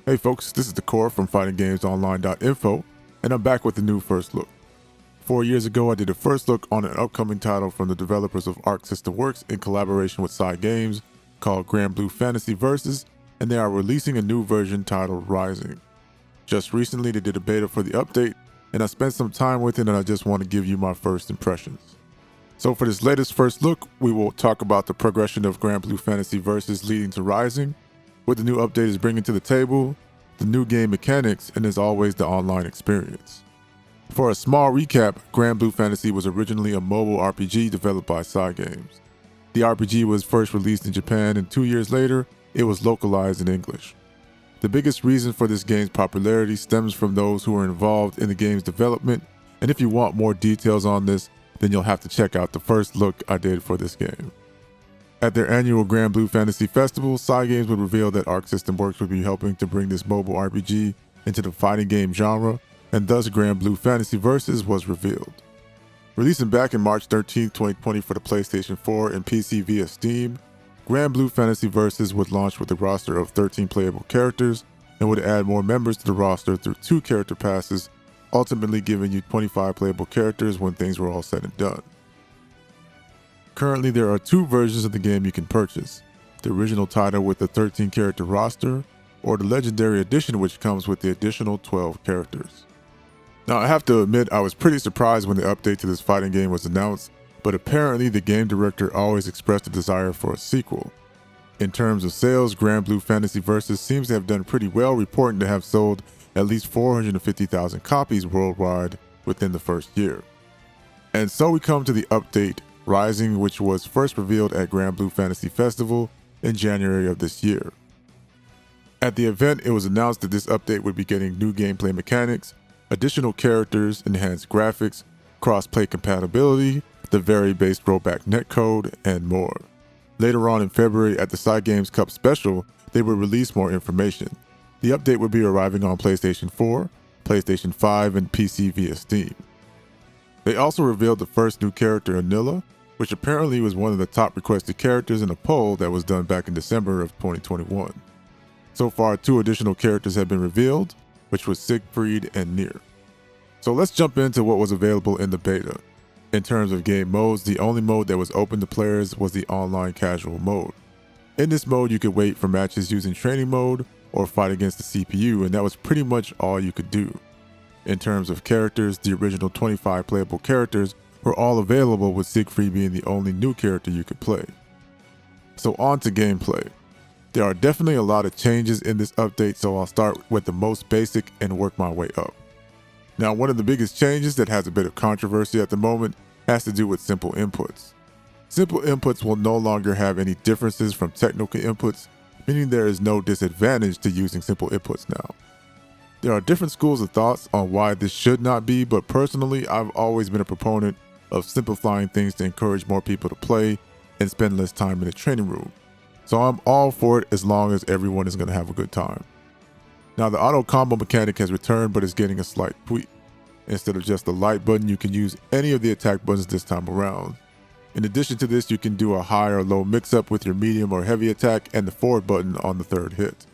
Hey folks, this is the Core from FightingGamesOnline.info, and I'm back with a new first look. 4 years ago, I did a first look on an upcoming title from the developers of Arc System Works in collaboration with Side Games called Granblue Fantasy Versus, and they are releasing a new version titled Rising. Just recently, they did a beta for the update, and I spent some time with it, and I just want to give you my first impressions. So for this latest first look, we will talk about the progression of Granblue Fantasy Versus leading to Rising, what the new update is bringing to the table, the new game mechanics, and as always, the online experience. For a small recap, Granblue Fantasy was originally a mobile RPG developed by Side Games. The RPG was first released in Japan, and 2 years later, it was localized in English. The biggest reason for this game's popularity stems from those who were involved in the game's development, and if you want more details on this, then you'll have to check out the first look I did for this game. At their annual Granblue Fantasy Festival, Side Games would reveal that Arc System Works would be helping to bring this mobile RPG into the fighting game genre, and thus Granblue Fantasy Versus was revealed. Releasing back in March 13, 2020 for the PlayStation 4 and PC via Steam, Granblue Fantasy Versus would launch with a roster of 13 playable characters and would add more members to the roster through 2 character passes, ultimately giving you 25 playable characters when things were all said and done. Currently, there are 2 versions of the game you can purchase: the original title with the 13 character roster, or the Legendary Edition, which comes with the additional 12 characters. Now, I have to admit, I was pretty surprised when the update to this fighting game was announced, but apparently the game director always expressed a desire for a sequel. In terms of sales, Granblue Fantasy Versus seems to have done pretty well, reporting to have sold at least 450,000 copies worldwide within the first year. And so we come to the update, Rising, which was first revealed at Granblue Fantasy Festival in January of this year. At the event, it was announced that this update would be getting new gameplay mechanics, additional characters, enhanced graphics, cross-play compatibility, the very based rollback netcode, and more. Later on in February at the Side Games Cup Special, they would release more information. The update would be arriving on PlayStation 4, PlayStation 5, and PC via Steam. They also revealed the first new character, Anila, which apparently was one of the top requested characters in a poll that was done back in December of 2021. So far, 2 additional characters have been revealed, which was Siegfried and Nier. So let's jump into what was available in the beta. In terms of game modes, the only mode that was open to players was the online casual mode. In this mode, you could wait for matches using training mode or fight against the CPU, and that was pretty much all you could do. In terms of characters, the original 25 playable characters were all available, with Siegfried being the only new character you could play. So on to gameplay. There are definitely a lot of changes in this update, so I'll start with the most basic and work my way up. Now, one of the biggest changes that has a bit of controversy at the moment has to do with simple inputs. Simple inputs will no longer have any differences from technical inputs, meaning there is no disadvantage to using simple inputs now. There are different schools of thoughts on why this should not be, but personally, I've always been a proponent of simplifying things to encourage more people to play and spend less time in the training room. So I'm all for it as long as everyone is going to have a good time. Now, the auto combo mechanic has returned, but is getting a slight tweak. Instead of just the light button, you can use any of the attack buttons this time around. In addition to this, you can do a high or low mix-up with your medium or heavy attack and the forward button on the 3rd hit.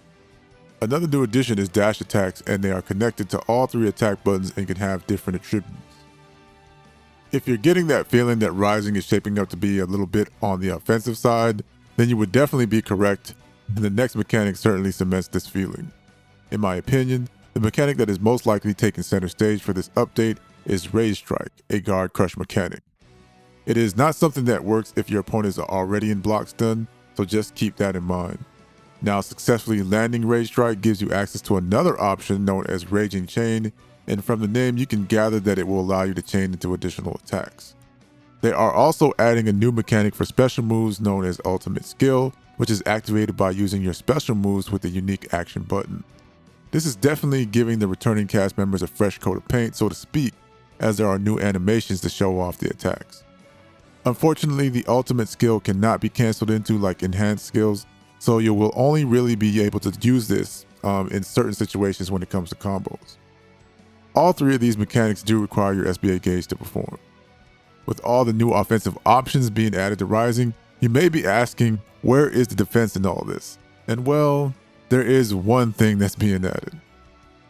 Another new addition is dash attacks, and they are connected to all 3 attack buttons and can have different attributes. If you're getting that feeling that Rising is shaping up to be a little bit on the offensive side, then you would definitely be correct, and the next mechanic certainly cements this feeling. In my opinion, the mechanic that is most likely taking center stage for this update is Rage Strike, a guard crush mechanic. It is not something that works if your opponents are already in block stun, so just keep that in mind. Now, successfully landing Rage Strike gives you access to another option known as Raging Chain, and from the name you can gather that it will allow you to chain into additional attacks. They are also adding a new mechanic for special moves known as Ultimate Skill, which is activated by using your special moves with a unique action button. This is definitely giving the returning cast members a fresh coat of paint, so to speak, as there are new animations to show off the attacks. Unfortunately, the ultimate skill cannot be canceled into like enhanced skills, so you will only really be able to use this in certain situations when it comes to combos. All 3 of these mechanics do require your SBA gauge to perform. With all the new offensive options being added to Rising, you may be asking, where is the defense in all this? And well, there is one thing that's being added.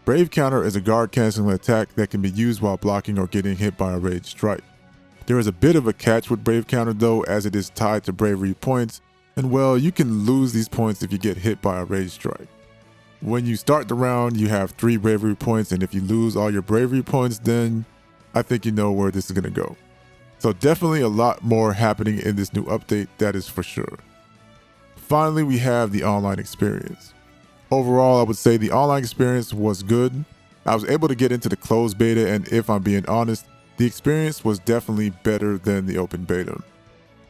Brave Counter is a guard canceling attack that can be used while blocking or getting hit by a rage strike. There is a bit of a catch with Brave Counter though, as it is tied to bravery points, and well, you can lose these points if you get hit by a rage strike. When you start the round, you have 3 bravery points, and if you lose all your bravery points, then I think you know where this is going to go. So definitely a lot more happening in this new update, that is for sure. Finally, we have the online experience. Overall, I would say the online experience was good. I was able to get into the closed beta, and if I'm being honest, the experience was definitely better than the open beta.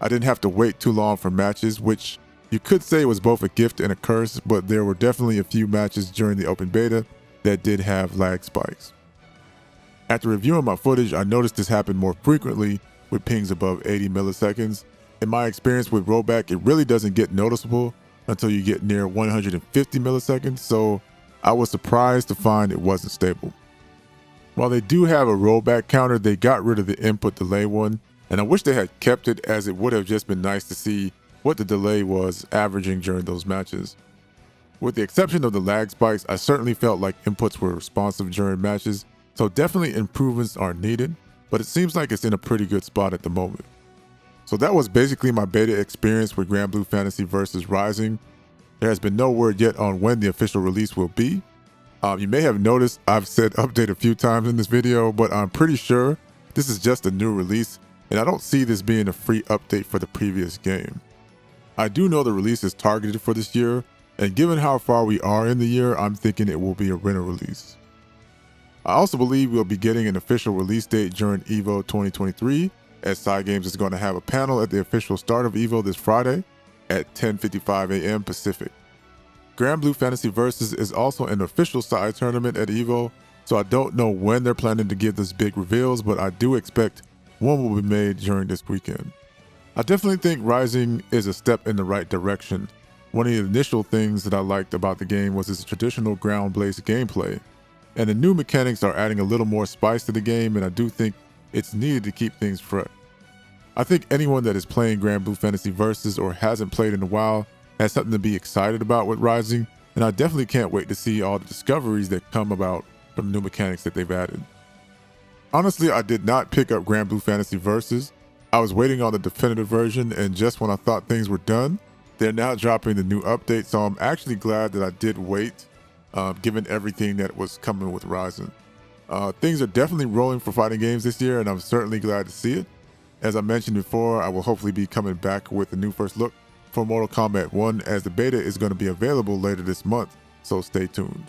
I didn't have to wait too long for matches, which you could say was both a gift and a curse, but there were definitely a few matches during the open beta that did have lag spikes. After reviewing my footage, I noticed this happened more frequently with pings above 80 milliseconds. In my experience with rollback, it really doesn't get noticeable until you get near 150 milliseconds, so I was surprised to find it wasn't stable. While they do have a rollback counter, they got rid of the input delay one, and I wish they had kept it, as it would have just been nice to see what the delay was averaging during those matches. With the exception of the lag spikes, I certainly felt like inputs were responsive during matches, so definitely improvements are needed, but it seems like it's in a pretty good spot at the moment. So that was basically my beta experience with Granblue Fantasy Versus Rising. There has been no word yet on when the official release will be. You may have noticed I've said update a few times in this video, but I'm pretty sure this is just a new release, and I don't see this being a free update for the previous game. I do know the release is targeted for this year, and given how far we are in the year, I'm thinking it will be a winter release. I also believe we'll be getting an official release date during EVO 2023, as Cygames is going to have a panel at the official start of EVO this Friday at 10:55 a.m. Pacific. Granblue Fantasy Versus is also an official side tournament at EVO, so I don't know when they're planning to give this big reveals, but I do expect one will be made during this weekend. I definitely think Rising is a step in the right direction. One of the initial things that I liked about the game was its traditional ground-based gameplay, and the new mechanics are adding a little more spice to the game, and I do think it's needed to keep things fresh. I think anyone that is playing Granblue Fantasy Versus or hasn't played in a while has something to be excited about with Rising, and I definitely can't wait to see all the discoveries that come about from the new mechanics that they've added. Honestly, I did not pick up Granblue Fantasy Versus. I was waiting on the definitive version, and just when I thought things were done, they're now dropping the new update, so I'm actually glad that I did wait, given everything that was coming with Rising. Things are definitely rolling for fighting games this year, and I'm certainly glad to see it. As I mentioned before, I will hopefully be coming back with a new first look for Mortal Kombat 1, as the beta is going to be available later this month, so stay tuned.